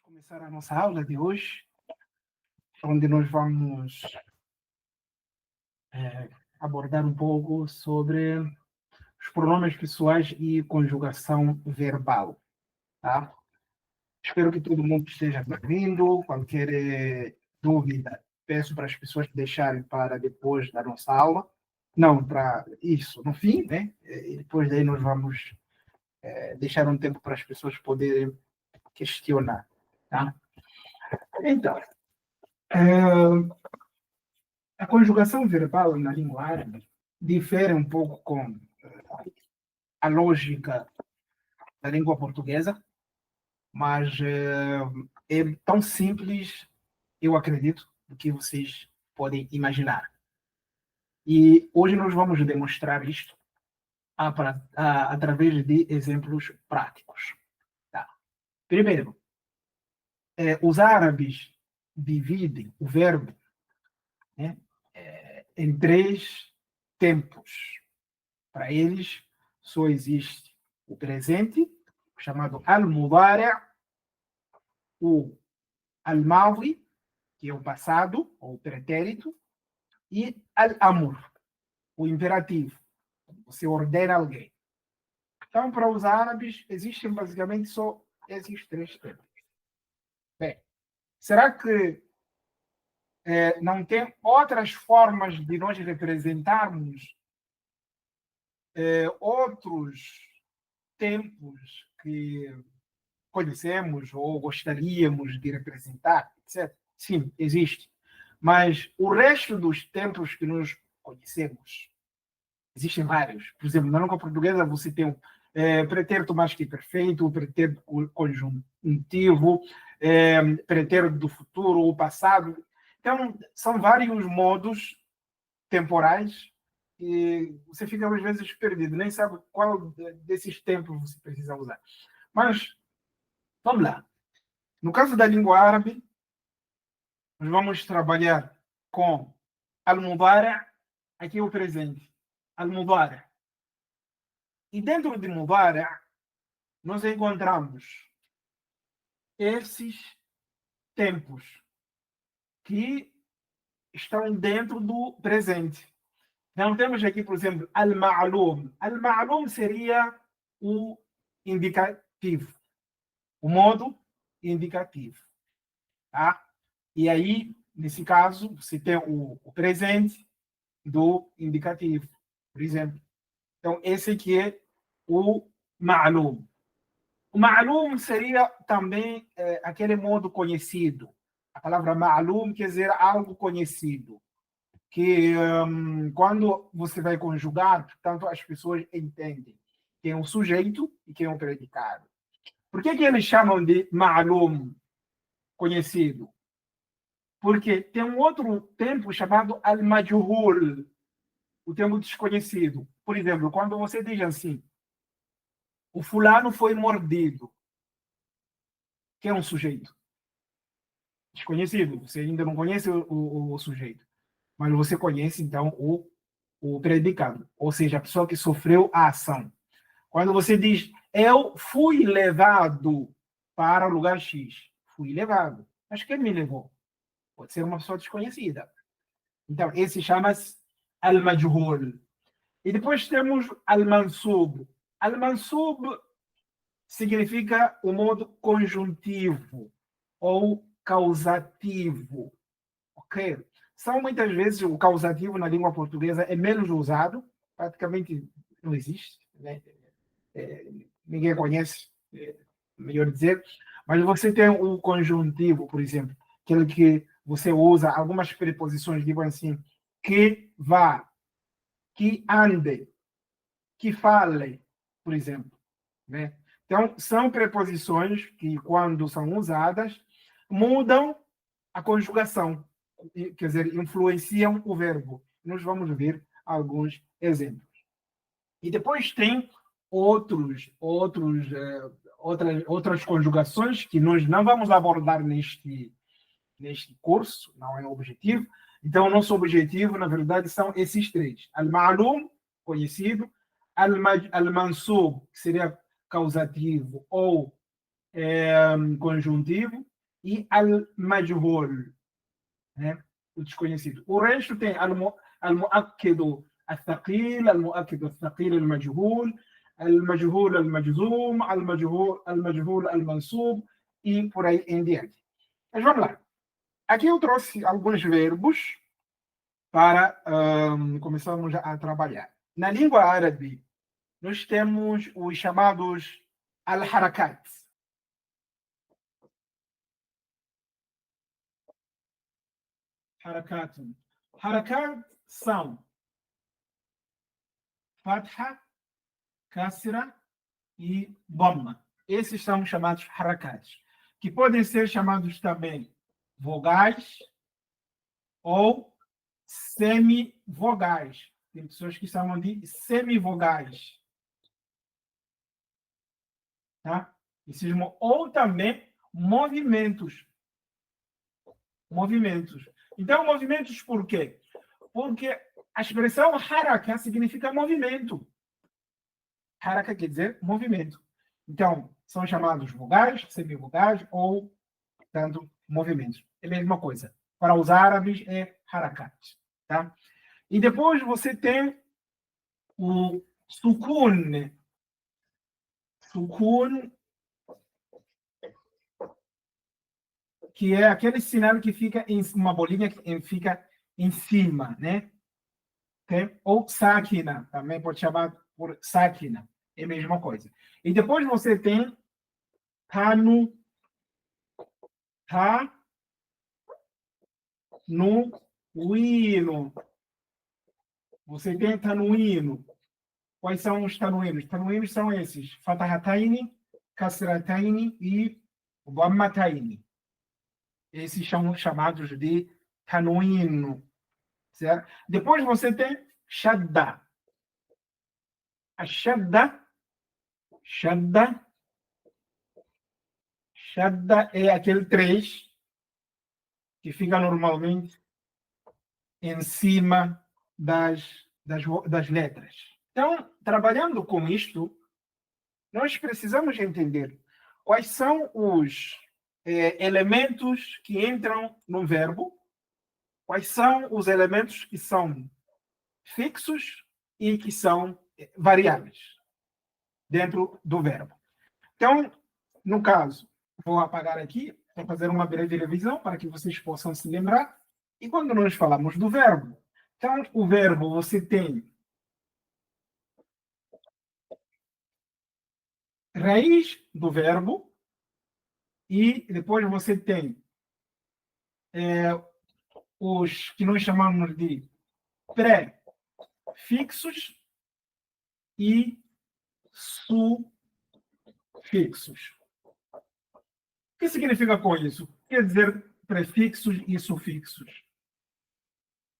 começar a nossa aula de hoje, onde nós vamos abordar um pouco sobre os pronomes pessoais e conjugação verbal, tá? Espero que todo mundo esteja bem-vindo. Qualquer dúvida, peço para as pessoas deixarem para depois da nossa aula. Não, para isso, no fim, né? E depois daí nós vamos deixar um tempo para as pessoas poderem questionar, tá? Então, a conjugação verbal na língua árabe difere um pouco com a lógica da língua portuguesa, mas é tão simples, eu acredito, do que vocês podem imaginar. E hoje nós vamos demonstrar isto através de exemplos práticos. Tá? Primeiro, os árabes dividem o verbo, né, em três tempos. Para eles, só existe o presente, chamado al-mudari', o al-madi, que é o passado, ou o pretérito, e al-amr, o imperativo. Você ordena alguém. Então, para os árabes, existem basicamente só esses três tempos. Bem, será que não tem outras formas de nós representarmos outros tempos que conhecemos ou gostaríamos de representar, etc. Sim, existe. Mas o resto dos tempos que nós conhecemos, existem vários. Por exemplo, na língua portuguesa você tem o pretérito mais que perfeito, o pretérito conjuntivo, pretérito do futuro, o passado. Então, são vários modos temporais e você fica às vezes perdido, nem sabe qual desses tempos você precisa usar. Mas, vamos lá. No caso da língua árabe, nós vamos trabalhar com al-mudari', aqui é o presente, al-mudari'. E dentro de mudari', nós encontramos esses tempos que estão dentro do presente. Então, temos aqui, por exemplo, al-ma'lum. Al-ma'lum seria o indicativo, o modo indicativo. Tá? E aí, nesse caso, você tem o presente do indicativo, por exemplo. Então, esse aqui é o ma'lum. O ma'lum seria também aquele modo conhecido. A palavra ma'lum quer dizer algo conhecido. Que quando você vai conjugar, portanto, as pessoas entendem quem é o sujeito e quem é o predicado. Por que eles chamam de ma'lum, conhecido? Porque tem um outro tempo chamado al-majhul, o tempo desconhecido. Por exemplo, quando você diz assim, o fulano foi mordido, que é um sujeito desconhecido, você ainda não conhece o sujeito, mas você conhece, então, o predicado, ou seja, a pessoa que sofreu a ação. Quando você diz, eu fui levado para o lugar X, fui levado, mas quem me levou? Pode ser uma pessoa desconhecida. Então, esse chama-se al-majhul. E depois temos al-mansub. Al-mansub significa o modo conjuntivo ou causativo. Ok? São muitas vezes o causativo na língua portuguesa é menos usado, praticamente não existe, né? Ninguém conhece, melhor dizer, mas você tem o conjuntivo, por exemplo, aquele que você usa algumas preposições, digo assim, que vá, que ande, que fale, por exemplo, né? Então, são preposições que, quando são usadas, mudam a conjugação, quer dizer, influenciam o verbo. Nós vamos ver alguns exemplos. E depois tem outras conjugações que nós não vamos abordar neste curso, não é o objetivo. Então, o nosso objetivo, na verdade, são esses três. Al-ma'lum, conhecido, al-mansub, que seria causativo ou conjuntivo, e al-majhul, né? O desconhecido. O resto tem al-mu'akkidu al-thaqil, al-mu'akkidu al-thaqil al-majhul, al-majhul al-majzum, al-majhul al-mansub e por aí em diante. Mas vamos lá. Aqui eu trouxe alguns verbos para começarmos a trabalhar. Na língua árabe, nós temos os chamados al-harakat. Harakat. Harakat são fatha, kasra e dhamma. Esses são chamados harakats, que podem ser chamados também vogais ou semivogais. Tem pessoas que chamam de semivogais. Tá? Ou também movimentos. Movimentos. Então, movimentos por quê? Porque a expressão haraka significa movimento. Haraka quer dizer movimento. Então, são chamados vogais, semivogais ou, tanto, movimentos. É a mesma coisa. Para os árabes é harakat. Tá? E depois você tem o sukun. Sukun, que é aquele sinal que fica em uma bolinha que fica em cima, né? Okay? Ou sakina, também pode chamar por sakina, é a mesma coisa. E depois você tem tanu, ta, no, uino. Você tem tanuíno. Quais são os tanuínos? Tanuínos são esses: fatahataini, kasrataini e dhammataini. Esses são chamados de tanuíno. Certo? Depois você tem shadda. A shadda é aquele 3 que fica normalmente em cima das letras. Então, trabalhando com isto, nós precisamos entender quais são os elementos que entram no verbo, quais são os elementos que são fixos e que são variáveis dentro do verbo. Então, no caso, vou apagar aqui para fazer uma breve revisão para que vocês possam se lembrar. E quando nós falamos do verbo, então, o verbo você tem raiz do verbo e depois você tem os que nós chamamos de pré-fixos e sufixos. O que significa com isso? Quer dizer prefixos e sufixos.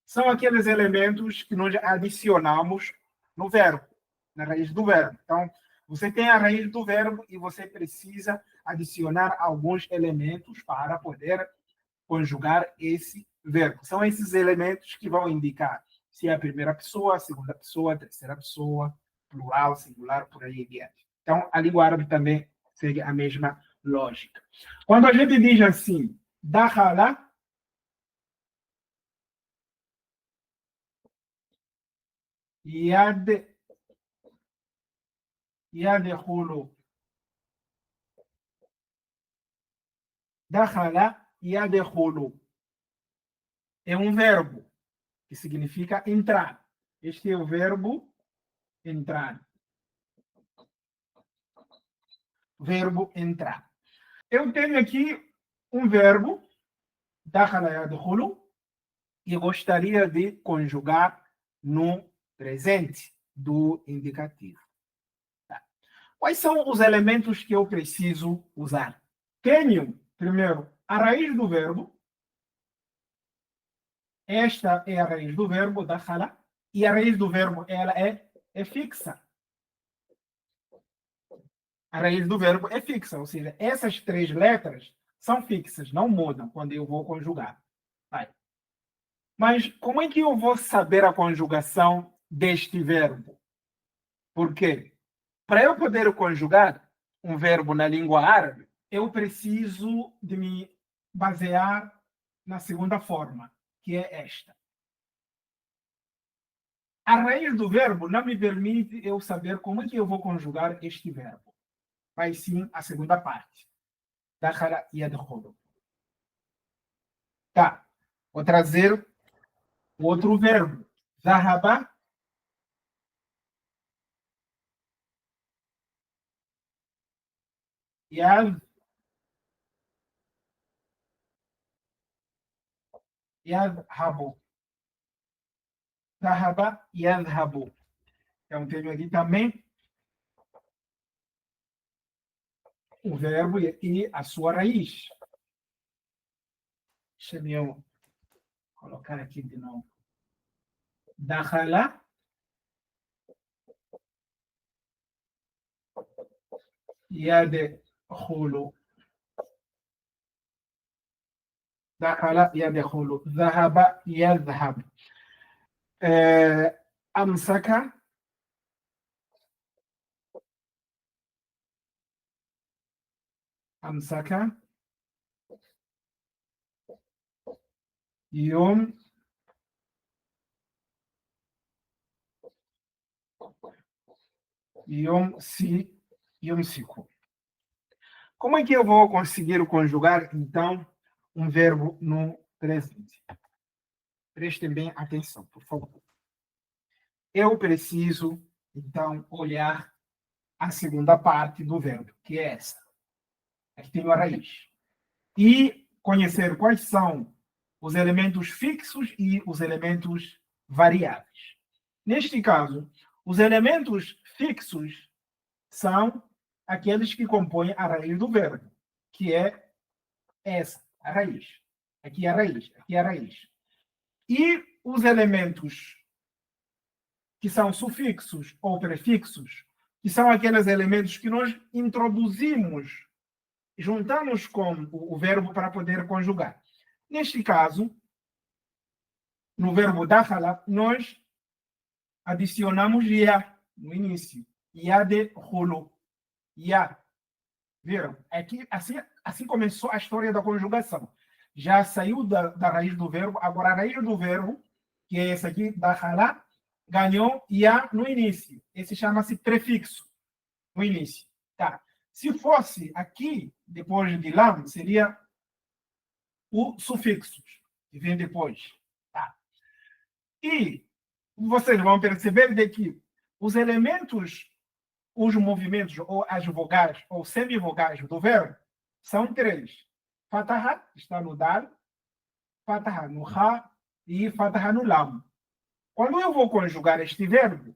São aqueles elementos que nós adicionamos no verbo, na raiz do verbo. Então, você tem a raiz do verbo e você precisa adicionar alguns elementos para poder conjugar esse verbo. São esses elementos que vão indicar se é a primeira pessoa, a segunda pessoa, a terceira pessoa, plural, singular, por aí em diante. Então, a língua árabe também segue a mesma lógica. Quando a gente diz assim, dakhala, yadkhulu, dakhala, yadkhulu. É um verbo que significa entrar. Este é o verbo entrar. Verbo entrar. Eu tenho aqui um verbo, dakhala yadkhulu, e gostaria de conjugar no presente do indicativo. Tá. Quais são os elementos que eu preciso usar? Tenho, primeiro, a raiz do verbo. Esta é a raiz do verbo, dakhala, e a raiz do verbo ela é fixa. A raiz do verbo é fixa, ou seja, essas 3 letras são fixas, não mudam quando eu vou conjugar. Vai. Mas como é que eu vou saber a conjugação deste verbo? Por quê? Para eu poder conjugar um verbo na língua árabe, eu preciso de me basear na segunda forma, que é esta. A raiz do verbo não me permite eu saber como é que eu vou conjugar este verbo, mas sim a segunda parte. Dakhala yadkhulu. Tá. Vou trazer o outro verbo. Zahaba yadhabu. Zahaba yadhabu. Então, tenho aqui também o verbo e a sua raiz. Deixa eu colocar aqui de novo. Dakhala yadkhulu. Dakhala yadkhulu. Zahaba yadhhab. أمسك أمسك يوم يمسي يمسك. Como é que eu vou conseguir conjugar, então, um verbo no presente? Prestem bem atenção, por favor. Eu preciso, então, olhar a segunda parte do verbo, que é essa. Aqui tem a raiz. E conhecer quais são os elementos fixos e os elementos variáveis. Neste caso, os elementos fixos são aqueles que compõem a raiz do verbo, que é essa, a raiz. Aqui é a raiz, aqui é a raiz. E os elementos que são sufixos ou prefixos, que são aqueles elementos que nós introduzimos, juntamos com o verbo para poder conjugar. Neste caso, no verbo dakhala, nós adicionamos ya no início. Ya de rolo. Ya. Viram? Aqui, assim começou a história da conjugação. Já saiu da raiz do verbo, agora a raiz do verbo, que é essa aqui, dakhala, ganhou ya no início. Esse chama-se prefixo, no início. Tá. Se fosse aqui, depois de lam, seria o sufixo, que vem depois. Tá. E vocês vão perceber de que os elementos, os movimentos, ou as vogais, ou semivogais do verbo, são três. Fataha está no dal, fataha no ha e fataha no lam. Quando eu vou conjugar este verbo,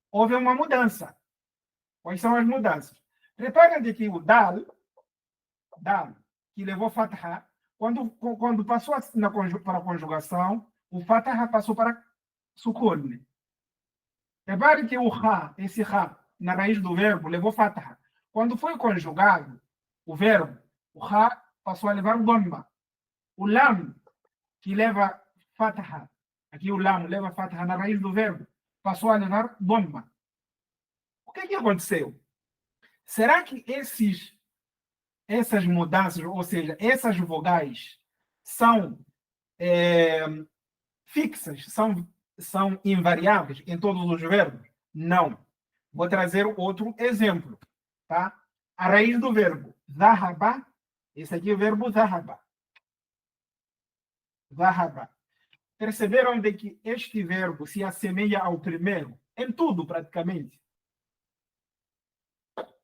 houve uma mudança. Quais são as mudanças? Reparem de que o dal, que levou fataha, quando passou para a conjugação, o fataha passou para sukun. Repare que o ha, esse ha, na raiz do verbo, levou fataha. Quando foi conjugado o verbo, o ha passou a levar o dhamma. O lam, que leva fataha, aqui o lam leva fataha na raiz do verbo, passou a levar dhamma. O que aconteceu? Será que essas mudanças, ou seja, essas vogais, são fixas, são invariáveis em todos os verbos? Não. Vou trazer outro exemplo. Tá? A raiz do verbo zahaba, esse aqui é o verbo zahaba. Zahaba. Perceberam de que este verbo se assemelha ao primeiro? Em tudo, praticamente.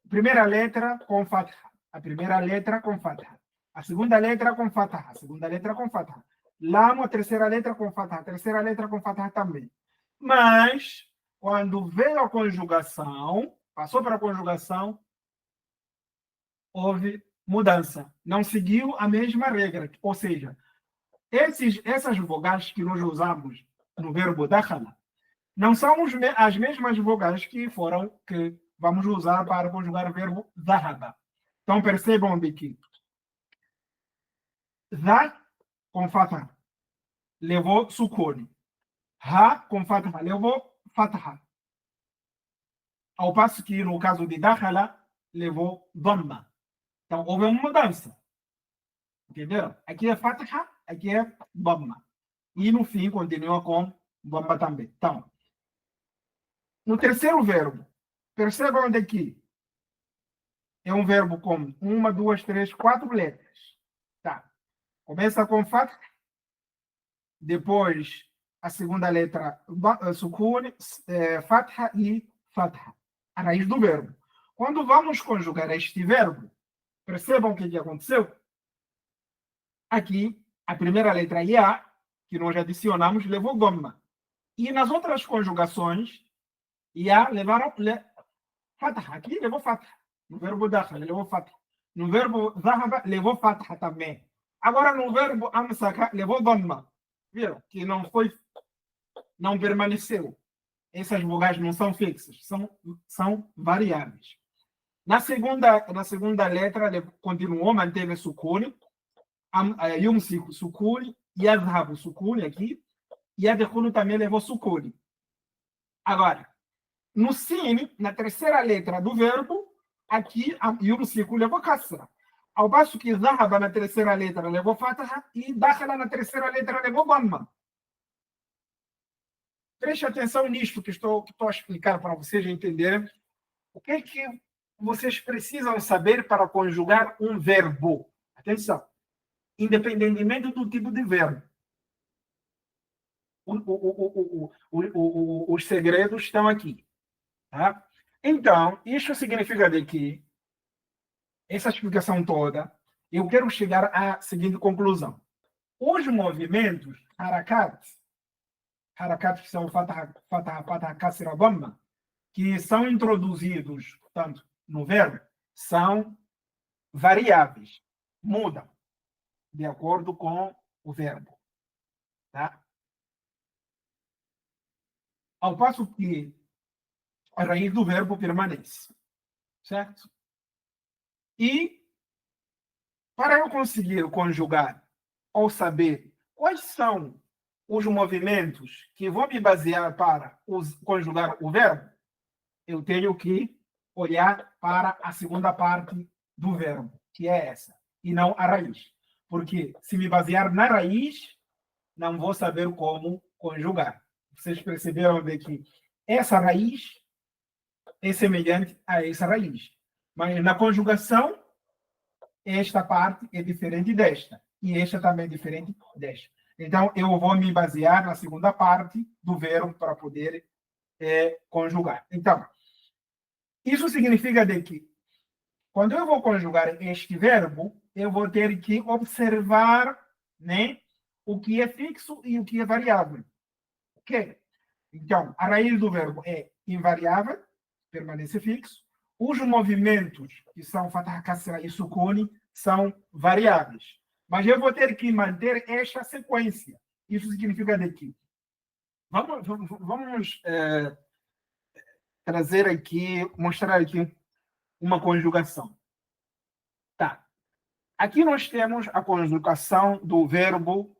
Primeira letra com fatha. A primeira letra com fatha. A segunda letra com fatha. A segunda letra com fatha. Lam, a terceira letra com fatha. A terceira letra com fatha também. Mas, quando veio a conjugação, passou para a conjugação, houve mudança. Não seguiu a mesma regra. Ou seja, essas vogais que nós usamos no verbo dakhala não são as mesmas vogais que vamos usar para conjugar o verbo zahaba. Então percebam de que za com fatha levou sukun. Ha com fatha levou fatha. Ao passo que no caso de dakhala levou dhamma. Então houve uma mudança. Entenderam? Aqui é fatha, aqui é dhamma. E no fim continua com dhamma também. Então, no terceiro verbo, percebam onde aqui é um verbo com uma, duas, três, quatro letras. Tá. Começa com fatha, depois a segunda letra sukun, fatha e fatha. A raiz do verbo. Quando vamos conjugar este verbo, percebam o que aconteceu? Aqui, a primeira letra ya, que nós adicionamos, levou gomma. E nas outras conjugações, ya levaram fatha. Aqui levou fatha. No verbo dakhala, levou fatha. No verbo dhahaba, levou fatha também. Agora, no verbo amsaka, levou gomma. Viram? Que não permaneceu. Essas vogais não são fixas, são variáveis. Na segunda letra, ele continuou, manteve sukun, yumsiku sukun, yadhhabu sukun aqui, yadkhulu também levou sukun. Agora, no sin, na terceira letra do verbo, aqui yumsiku levou kasra. Ao passo que dhahaba na terceira letra levou fatha e dakhala na terceira letra levou dhamma. Preste atenção nisto que estou a explicar para vocês entenderem o que vocês precisam saber para conjugar um verbo. Atenção, independentemente do tipo de verbo. Os segredos estão aqui. Tá? Então, isso significa de que essa explicação toda, eu quero chegar à seguinte conclusão. Os movimentos, harakat que são fatha, kasra, dhamma, que são introduzidos, portanto, no verbo, são variáveis, mudam de acordo com o verbo. Tá? Ao passo que a raiz do verbo permanece. Certo? E para eu conseguir conjugar ou saber quais são os movimentos que vou me basear para conjugar o verbo, eu tenho que olhar para a segunda parte do verbo, que é essa, e não a raiz. Porque se me basear na raiz, não vou saber como conjugar. Vocês perceberam de que essa raiz é semelhante a essa raiz. Mas na conjugação, esta parte é diferente desta. E esta também é diferente desta. Então, eu vou me basear na segunda parte do verbo para poder conjugar. Então, isso significa de que, quando eu vou conjugar este verbo, eu vou ter que observar, né, o que é fixo e o que é variável. Ok? Então, a raiz do verbo é invariável, permanece fixo. Os movimentos, que são fatha, kasra e sukun, são variáveis. Mas eu vou ter que manter esta sequência. Isso significa de que vamos trazer aqui, mostrar aqui uma conjugação. Tá. Aqui nós temos a conjugação do verbo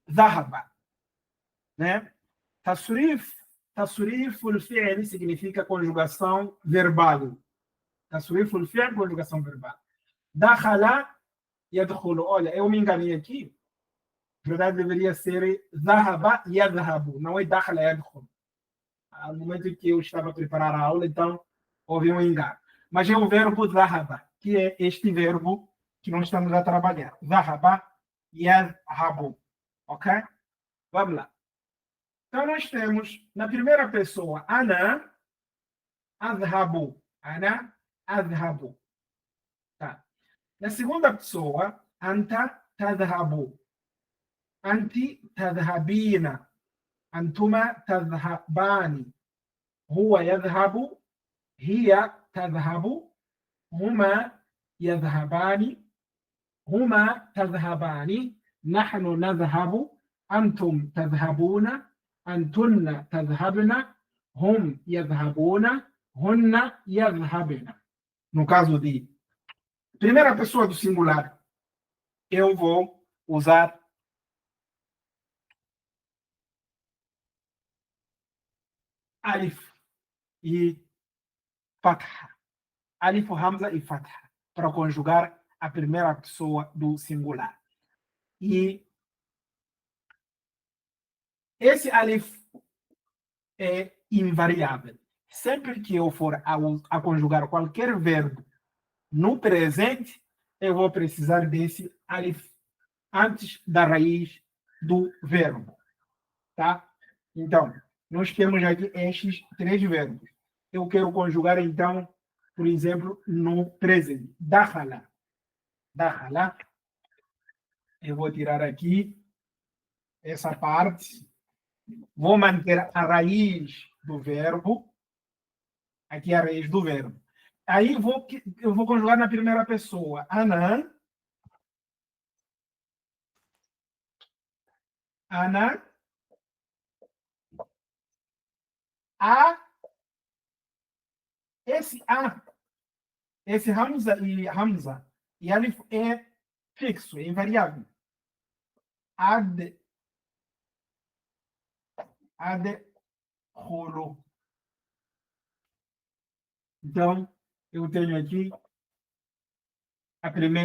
dhahaba, né? Tasrif al-fi'l significa conjugação verbal. Tasrif al-fi'l, conjugação verbal. Dakhala, yadkhulu. Olha, eu me enganei aqui. Na verdade, deveria ser dhahaba, yadhabu. Não é dakhala, yadkhulu. No momento que eu estava a preparar a aula, então, houve um engano. Mas é o verbo dhahaba, que é este verbo que nós estamos a trabalhar. Dhahaba, yadhabu. Ok? Vamos lá. Então, nós temos, na primeira pessoa, ana, adhabu. Ana, adhabu. Tá. Na segunda pessoa, anta, tadhabu. Anti, tadhabina. Antuma, tadhabani. Huwa yadhabu. Hiya tadhabu. Huma yadhabani. Huma tadhabani. Nahnu nadhabu. أنتم تذهبون أنتن تذهبن هم يذهبون هن يذهبن. No caso de primeira pessoa do singular, eu vou usar alif e fatha. Alif, hamza e fatha. para conjugar a primeira pessoa do singular. E esse alif é invariável. Sempre que eu for a conjugar qualquer verbo no presente, eu vou precisar desse alif antes da raiz do verbo, tá? Então, nós temos aqui estes três verbos. Eu quero conjugar, então, por exemplo, no presente. Dakhala. Dakhala. Eu vou tirar aqui essa parte. Vou manter a raiz do verbo. Aqui é a raiz do verbo. Aí eu vou conjugar na primeira pessoa. Ana. Ana. A. Esse Hamza e Alif é fixo, é invariável. Ad. Rolo. Então, eu tenho aqui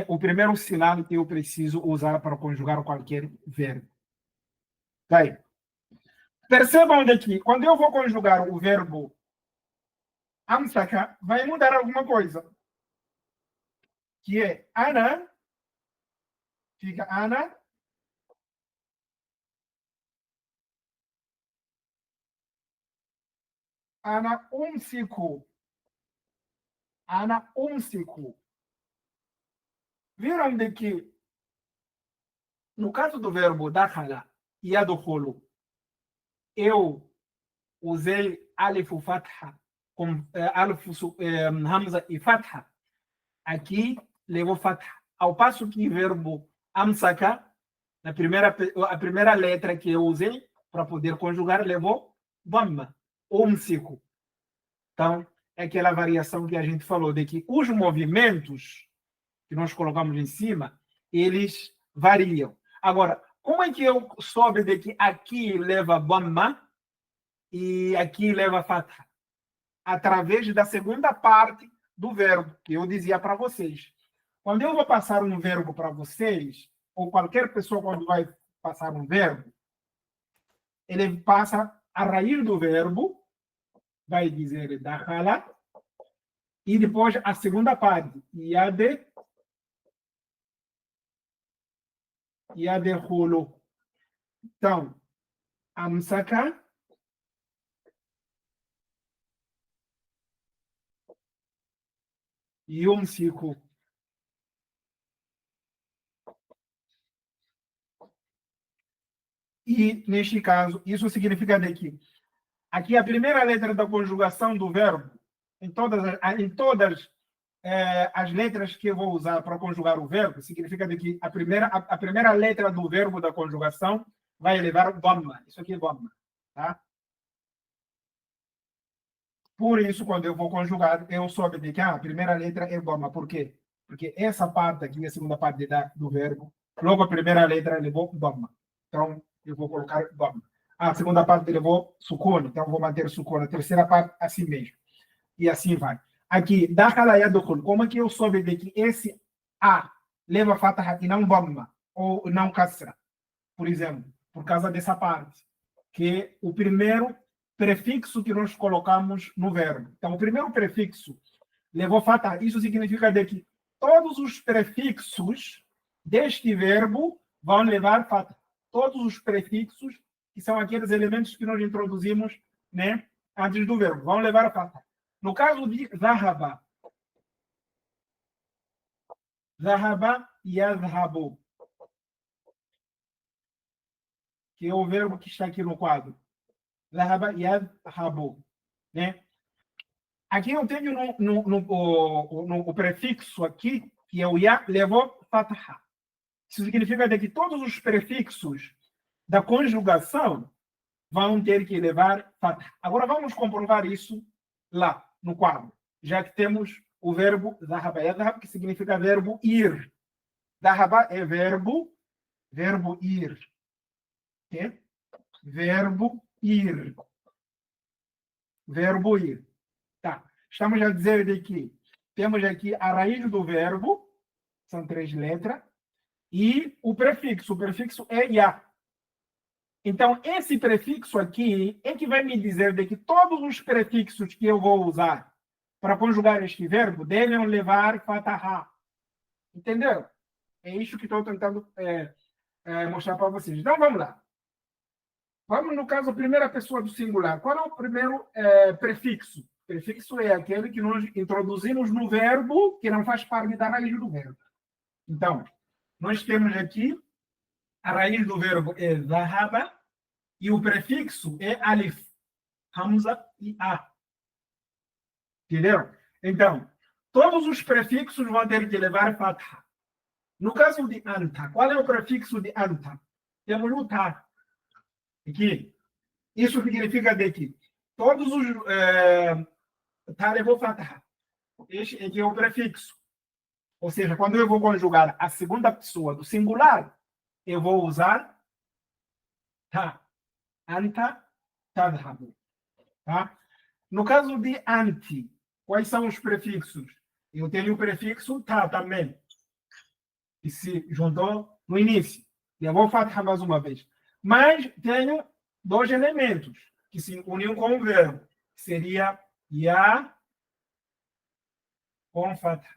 o primeiro sinal que eu preciso usar para conjugar qualquer verbo. Vai. Percebam daqui, quando eu vou conjugar o verbo amsaka, vai mudar alguma coisa. Que é ana, fica ana. Ana umsiku. Ana umsiku. Viram de que, no caso do verbo dakhala e adkhulu, eu usei alif fatha, com alif hamza e fatha. Aqui levou fatha. Ao passo que o verbo amsaka, a primeira letra que eu usei para poder conjugar, levou dhamma, umsiku. Então, é aquela variação que a gente falou, de que os movimentos que nós colocamos em cima, eles variam. Agora, como é que eu soube de que aqui leva dhamma e aqui leva fatha? Através da segunda parte do verbo, que eu dizia para vocês. Quando eu vou passar um verbo para vocês, ou qualquer pessoa quando vai passar um verbo, ele passa a raiz do verbo, vai dizer dakhala, e depois a segunda parte, yadkhulu. Então, amsaka, yumsiku. E, neste caso, isso significa de que aqui a primeira letra da conjugação do verbo, em todas as letras que eu vou usar para conjugar o verbo, significa de que a primeira letra do verbo da conjugação vai levar dhamma. Isso aqui é dhamma. Tá? Por isso, quando eu vou conjugar, eu soube de que a primeira letra é dhamma. Por quê? Porque essa parte aqui, a segunda parte do verbo, logo a primeira letra levou dhamma. Então, eu vou colocar dhamma. A segunda parte levou sukun, então vou manter sukun. A terceira parte, assim mesmo. E assim vai. Aqui, dakhala yadkhul. Como é que eu soube de que esse A leva fatha e não dhamma, ou não kasra? Por exemplo, por causa dessa parte, que é o primeiro prefixo que nós colocamos no verbo. Então, o primeiro prefixo levou fatha. Isso significa de que todos os prefixos deste verbo vão levar fatha. Todos os prefixos, que são aqueles elementos que nós introduzimos, né, antes do verbo, vão levar fatha. No caso de dhahaba, dhahaba yadhabu, que é o verbo que está aqui no quadro. Dhahaba yadhabu, né? Aqui eu tenho no prefixo aqui, que é o ya, levou fatha. Isso significa que todos os prefixos da conjugação vão ter que levar fatha. Agora vamos comprovar isso lá no quadro, já que temos o verbo dhahaba yadhhab, que significa verbo ir. Dhahaba é verbo ir. Okay? Verbo ir. Verbo ir. Tá. Estamos a dizer de que temos aqui a raiz do verbo, são 3 letras, e o prefixo é ya. Então, esse prefixo aqui é que vai me dizer de que todos os prefixos que eu vou usar para conjugar este verbo devem levar fatahá. Entendeu? É isso que estou tentando mostrar para vocês. Então, vamos lá. Vamos, no caso, a primeira pessoa do singular. Qual é o primeiro prefixo? Prefixo é aquele que nós introduzimos no verbo que não faz parte da raiz do verbo. Então, nós temos aqui a raiz do verbo é zahaba e o prefixo é alif, hamza e a. Entendeu? Então, todos os prefixos vão ter que levar fatha. No caso de anta, qual é o prefixo de anta? Temos o ta. Aqui. Isso significa de que todos os ta levou fatha. Este aqui é o prefixo. Ou seja, quando eu vou conjugar a segunda pessoa do singular, eu vou usar ta. Anta, tadhabu. Tá? No caso de anti, quais são os prefixos? Eu tenho o prefixo ta também, que se juntou no início. Eu vou falar mais uma vez. Mas tenho 2 elementos que se uniam com o verbo. Seria ya com fatha.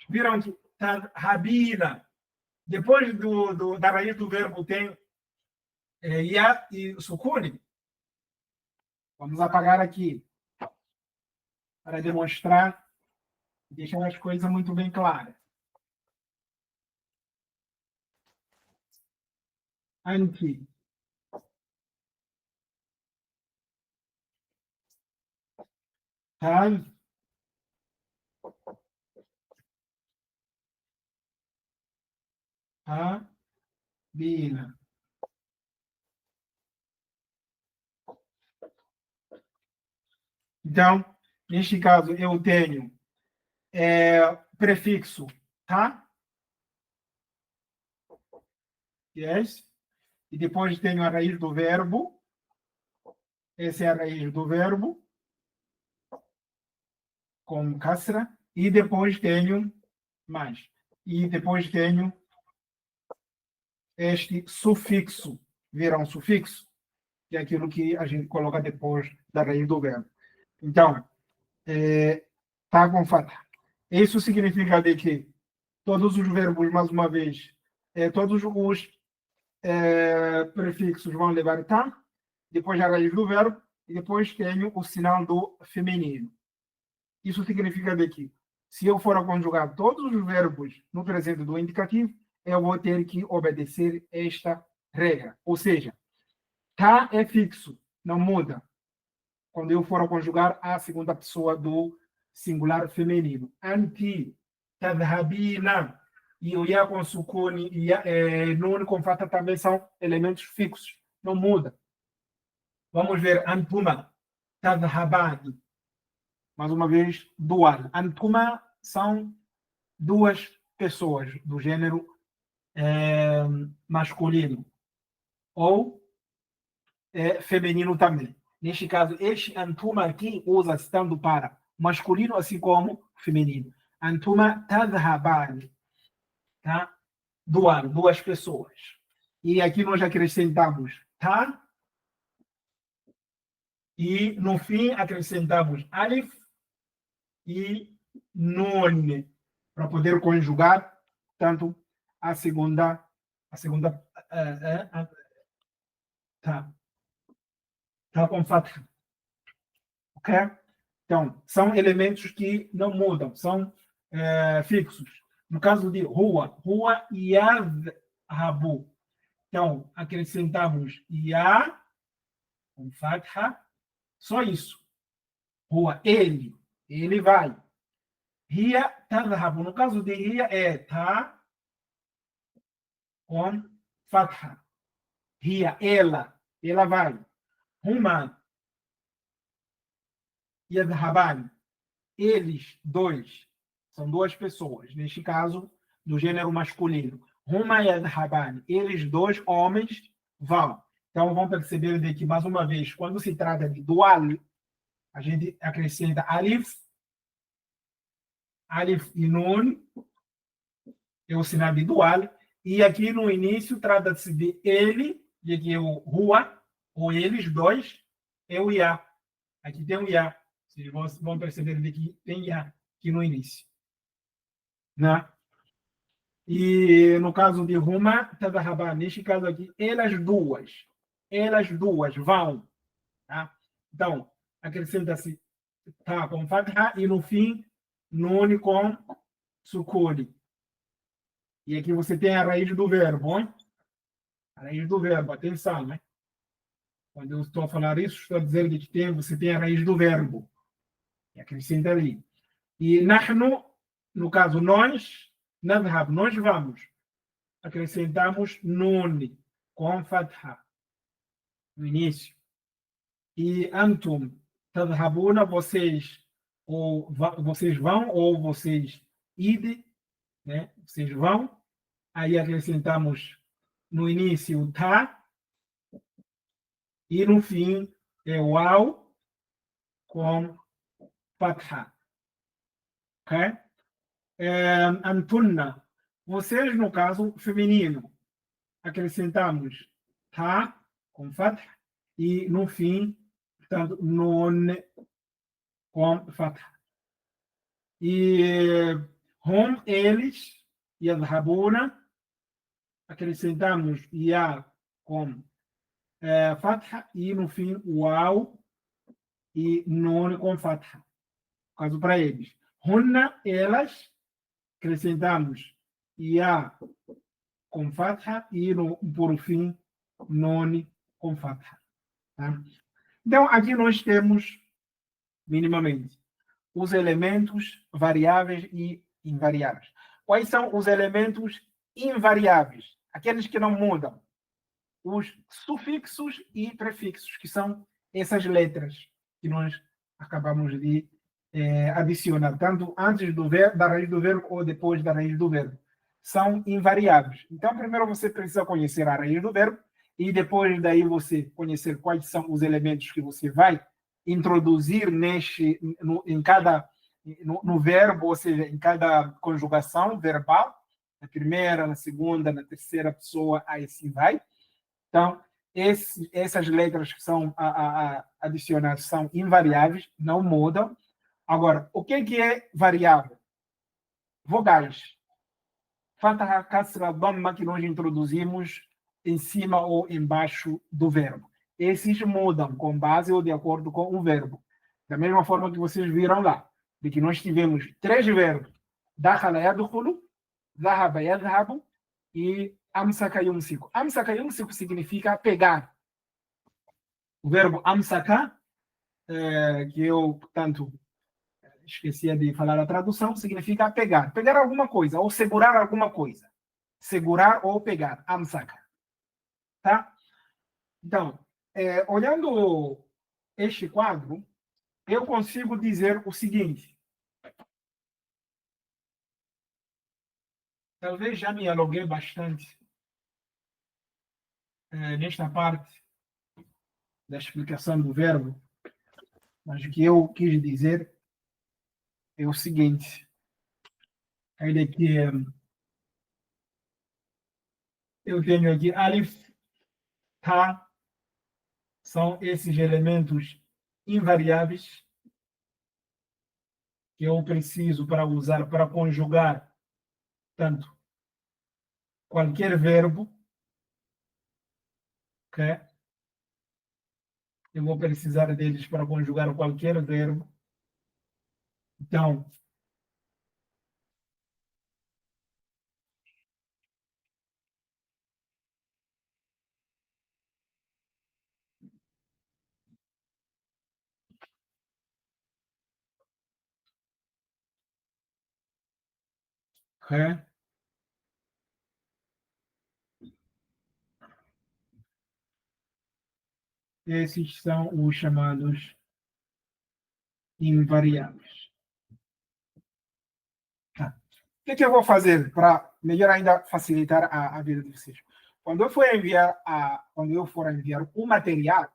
Viram que tadhabina. Depois da raiz do verbo tem ya e sukune. Vamos apagar aqui para demonstrar e deixar as coisas muito bem claras. Anti. Tá? Bina. Então, neste caso, eu tenho prefixo tá? Yes. E depois tenho a raiz do verbo. Essa é a raiz do verbo. Com kasra. E depois tenho mais. E depois tenho este sufixo. Viram sufixo? Que é aquilo que a gente coloca depois da raiz do verbo. Então, tá com fatha. Isso significa de que todos os verbos, mais uma vez, todos os prefixos vão levar tá, depois a raiz do verbo, e depois tenho o sinal do feminino. Isso significa de que, se eu for a conjugar todos os verbos no presente do indicativo, eu vou ter que obedecer esta regra. Ou seja, tá é fixo, não muda. Quando eu for a conjugar a segunda pessoa do singular feminino. Anti, tadhabina, e o ya com sukune e nun com fatha também são elementos fixos, não muda. Vamos ver antuma, tadhabani. Mais uma vez, dual. Antuma são 2 pessoas do gênero masculino ou feminino também. Neste caso, este antuma aqui usa-se tanto para masculino assim como feminino. Antuma tadhabani. Tá? Dual, 2 pessoas. E aqui nós acrescentamos tá e no fim acrescentamos alif e nun para poder conjugar tanto a segunda tá com fatha. Ok? Então, são elementos que não mudam, são fixos. No caso de rua yadhabu. Então, acrescentamos ya com fatha, só isso. Rua, ele vai. Hiya tadhabu. No caso de hiya é tá com fatha. Hiya, ela vai. Huma yadhaban. Eles, 2, são 2 pessoas, neste caso, do gênero masculino. Huma yadhaban. Eles, 2 homens, vão. Então, vão perceber de que, mais uma vez, quando se trata de dual, a gente acrescenta alif Alif e Nun é o sinal de dual. E aqui no início trata-se de ele, de que é o Rua, ou eles dois, é o Ya. Aqui tem o Ya. Vocês vão perceber que tem Ya aqui no início. Né? E no caso de Ruma, Tadahaba, neste caso aqui, elas duas vão. Tá? Então, acrescenta-se tá com Fatha e no fim, Nun com Sukuni. E aqui você tem a raiz do verbo, hein? A raiz do verbo, atenção, né? Quando eu estou a falar isso, estou a dizer que você tem a raiz do verbo. E acrescenta ali. E nahnu, no caso nós, nadhab, nós vamos. Acrescentamos nun, com fatha, no início. E antum, tadhabuna, vocês, ou vocês vão, ou vocês ide, né? Vocês vão. Aí acrescentamos no início o tá, e no fim é o au com fatha. Ok? Antunna. Vocês, no caso, feminino, acrescentamos tá com fatha e no fim, portanto, nun com fatha. E hum, eles, yadhabuna, acrescentamos ya com fatha e no fim uau e nun com fatha. Caso para eles. Hunna, elas, acrescentamos ya com fatha e por fim nun com fatha. Tá? Então, aqui nós temos, minimamente, os elementos variáveis e invariáveis. Quais são os elementos invariáveis? Aqueles que não mudam. Os sufixos e prefixos, que são essas letras que nós acabamos de adicionar, tanto antes da raiz do verbo ou depois da raiz do verbo. São invariáveis. Então, primeiro você precisa conhecer a raiz do verbo e depois daí você conhecer quais são os elementos que você vai introduzir no verbo, ou seja, em cada conjugação verbal, na primeira, na segunda, na terceira pessoa, aí assim vai. Então, essas letras que são adicionadas são invariáveis, não mudam. Agora, o que é variável? Vogais. Fatha, kasra, dhamma, que nós introduzimos em cima ou embaixo do verbo. Esses mudam com base ou de acordo com o verbo. Da mesma forma que vocês viram lá, de que nós tivemos 3 verbos. Dakhala yadkhulu, dhahaba yadhhabu e amsaka yumsiku. Amsaka yumsiku significa pegar. O verbo amsaka, que eu, portanto, esquecia de falar a tradução, significa pegar. Pegar alguma coisa, ou segurar alguma coisa. Segurar ou pegar. Amsaka. Tá? Então, olhando este quadro, eu consigo dizer o seguinte. Talvez já me alonguei bastante nesta parte da explicação do verbo, mas o que eu quis dizer é o seguinte. Ainda que eu tenho aqui alif, ta, são esses elementos invariáveis que eu preciso para usar, para conjugar tanto qualquer verbo, ok? Eu vou precisar deles para conjugar qualquer verbo. Então, ok? Esses são os chamados invariáveis. Tá. O que eu vou fazer para melhor ainda facilitar a vida de vocês? Quando eu for enviar o material,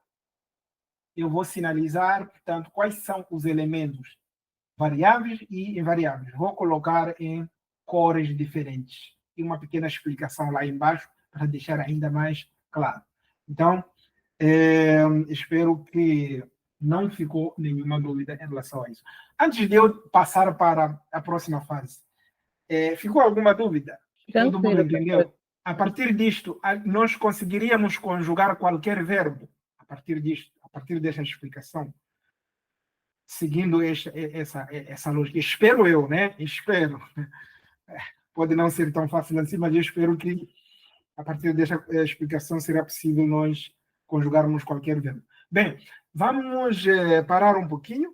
eu vou sinalizar, portanto, quais são os elementos variáveis e invariáveis. Vou colocar em cores diferentes. E uma pequena explicação lá embaixo para deixar ainda mais claro. Então, espero que não ficou nenhuma dúvida em relação a isso. Antes de eu passar para a próxima fase, ficou alguma dúvida? Todo mundo entendeu? A partir disto, nós conseguiríamos conjugar qualquer verbo a partir disto, a partir dessa explicação, seguindo essa lógica. Espero eu, né? Espero. Pode não ser tão fácil assim, mas eu espero que a partir dessa explicação será possível nós conjugarmos qualquer verbo. Bem, vamos parar um pouquinho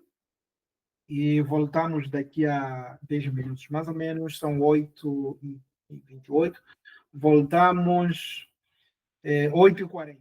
e voltamos daqui a 10 minutos, mais ou menos, são 8h28. Voltamos 8h40.